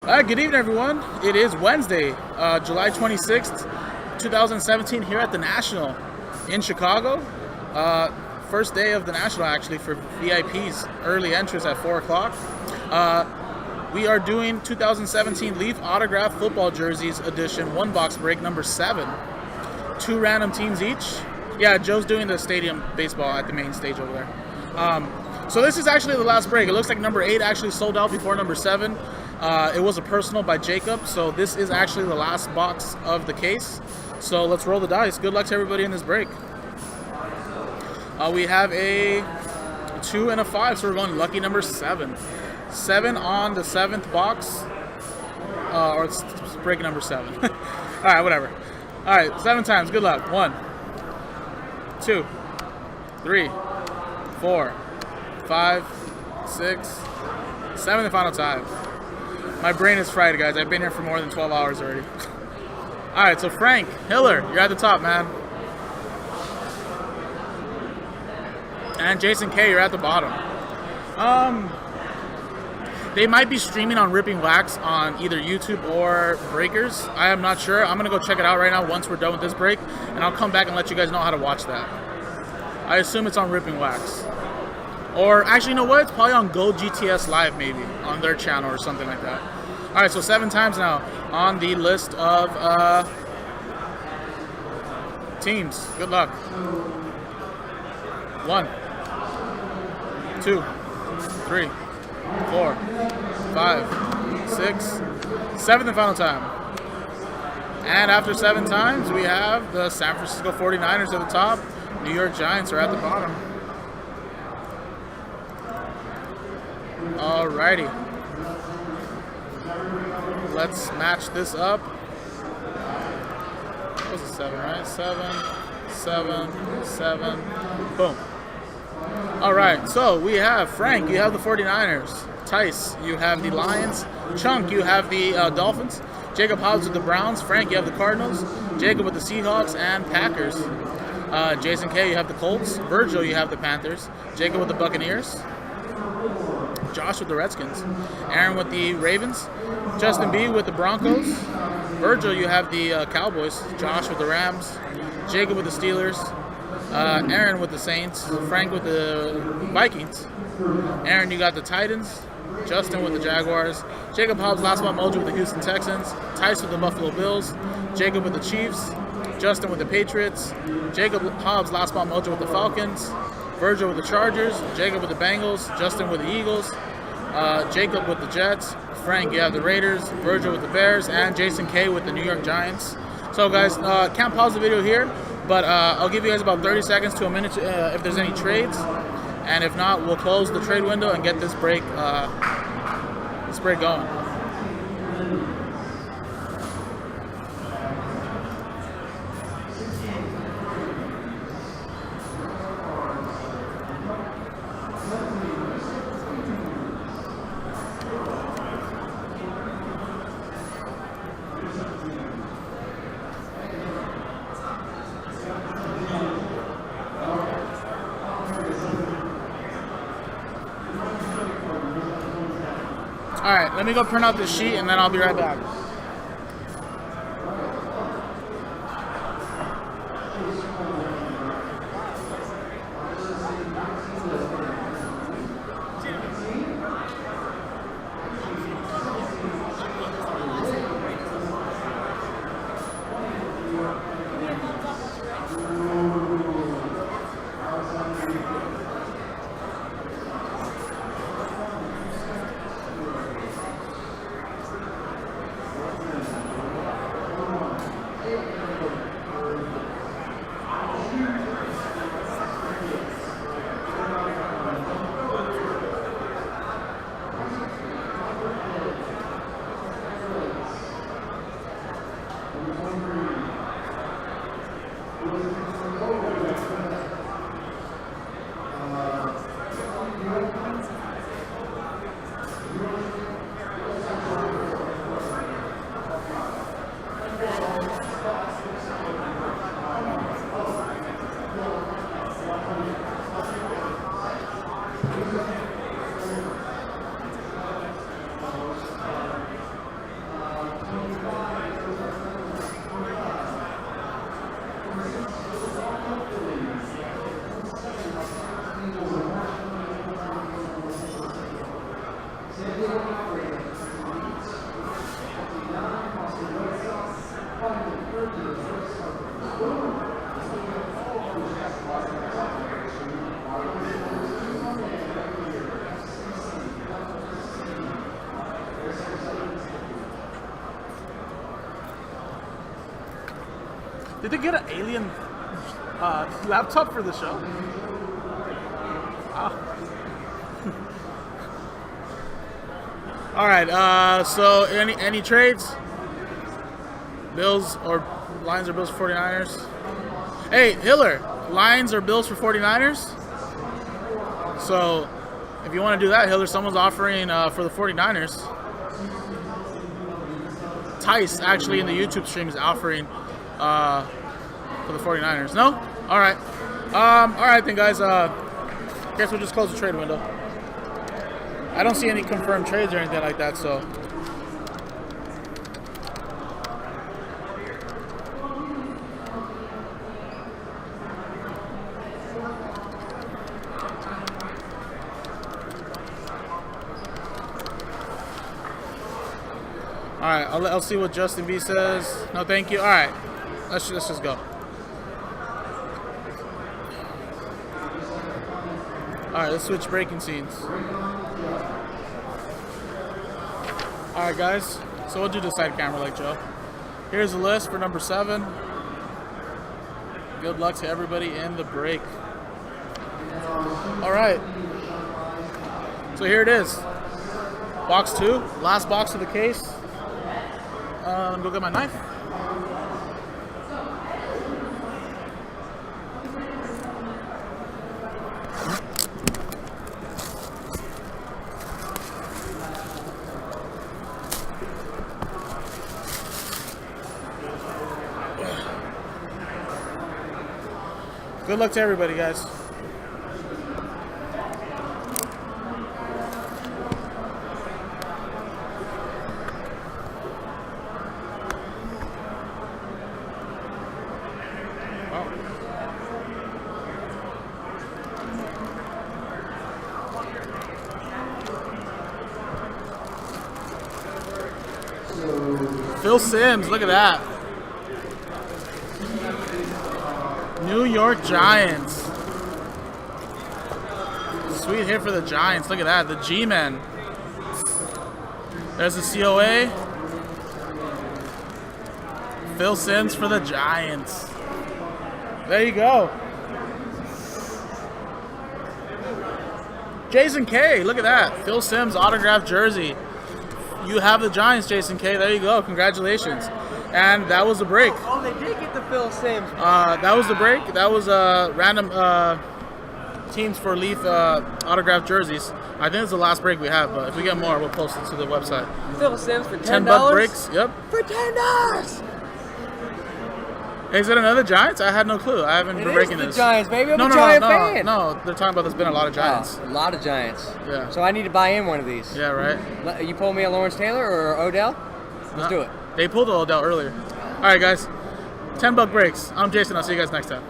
All right, good evening, everyone. It is Wednesday, July 26th, 2017, here at the National in Chicago. First day of the National, actually, for VIPs, early entrance at 4 o'clock. We are doing 2017 Leaf Autograph Football Jerseys edition, one box break, number 7. 2 random teams each. Yeah, Joe's doing the stadium baseball at the main stage over there. So this is actually the last break. It looks like number 8 actually sold out before number 7. It was a personal by Jacob, so this is actually the last box of the case. So let's roll the dice. Good luck to everybody in this break. We have a 2 and a 5, so we're going lucky number 7. 7 on the 7th box, or it's break number 7. All right, whatever. All right, 7 times. Good luck. 1, 2, 3, 4, 5, 6, 7, the final time. My brain is fried, guys. I've been here for more than 12 hours already. All right, so Frank Hiller, you're at the top, man. And Jason K, you're at the bottom. They might be streaming on Ripping Wax on either YouTube or Breakers. I am not sure. I'm going to go check it out right now once we're done with this break, and I'll come back and let you guys know how to watch that. I assume it's on Ripping Wax. Or actually, you know what? It's probably on Gold GTS Live, maybe, on their channel or something like that. All right, so 7 times now on the list of teams. Good luck. 1, 2, 3, 4, 5, 6, 7, the final time. And after 7 times, we have the San Francisco 49ers at the top. New York Giants are at the bottom. Alrighty. Let's match this up. What was it, 7, right? 7, 7, 7. Boom. Alright, so we have Frank, you have the 49ers. Tice, you have the Lions. Chunk, you have the Dolphins. Jacob Hobbs with the Browns. Frank, you have the Cardinals. Jacob with the Seahawks and Packers. Jason K, you have the Colts. Virgil, you have the Panthers. Jacob with the Buccaneers. Josh with the Redskins. Aaron with the Ravens. Justin B with the Broncos. Virgil, you have the Cowboys. Josh with the Rams. Jacob with the Steelers. Aaron with the Saints. Frank with the Vikings. Aaron, you got the Titans. Justin with the Jaguars. Jacob Hobbs, last spot mojo with the Houston Texans. Tice with the Buffalo Bills. Jacob with the Chiefs. Justin with the Patriots. Jacob Hobbs, last spot mojo with the Falcons. Virgil with the Chargers. Jacob with the Bengals. Justin with the Eagles. Jacob with the Jets. Frank, you have the Raiders. Virgil with the Bears. And Jason K with the New York Giants. So guys, can't pause the video here, but I'll give you guys about 30 seconds to a minute if there's any trades. And if not, we'll close the trade window and get this break going. Alright, let me go print out this sheet and then I'll be right back. Did they get an alien laptop for the show? All right. So any trades? Bills or Lions or Bills for 49ers? Hey, Hiller, Lions or Bills for 49ers? So if you want to do that, Hiller, someone's offering for the 49ers. Tice actually in the YouTube stream is offering for the 49ers. No? All right. All right then, guys. Guess we'll just close the trade window. I don't see any confirmed trades or anything like that, so. All right, I'll see what Justin B says. No, thank you. All right, let's just go. All right, let's switch breaking scenes. All right, guys. So we'll do the side camera like Joe. Here's the list for number 7. Good luck to everybody in the break. All right. So here it is. Box 2, last box of the case. Let me go get my knife. Good luck to everybody, guys. Phil Simms, look at that. New York Giants. Sweet hit for the Giants. Look at that, the G-Men. There's the COA. Phil Simms for the Giants. There you go. Jason K, look at that. Phil Simms autographed jersey. You have the Giants, Jason K. There you go. Congratulations. And that was the break. Oh, they did get the Phil Simms. That was the break. That was random teams for Leaf autographed jerseys. I think it's the last break we have, but if we get more, we'll post it to the website. Phil Simms for $10. 10 buck breaks. Yep. For $10. Is it another Giants? I had no clue. I haven't been breaking the this. Giants, baby. I'm a Giant fan. No, they're talking about there's been a lot of Giants. Oh, a lot of Giants. Yeah. So I need to buy in one of these. Yeah, right. You pull me a Lawrence Taylor or Odell? Let's do it. They pulled Odell earlier. All right, guys. 10 buck breaks. I'm Jason. I'll see you guys next time.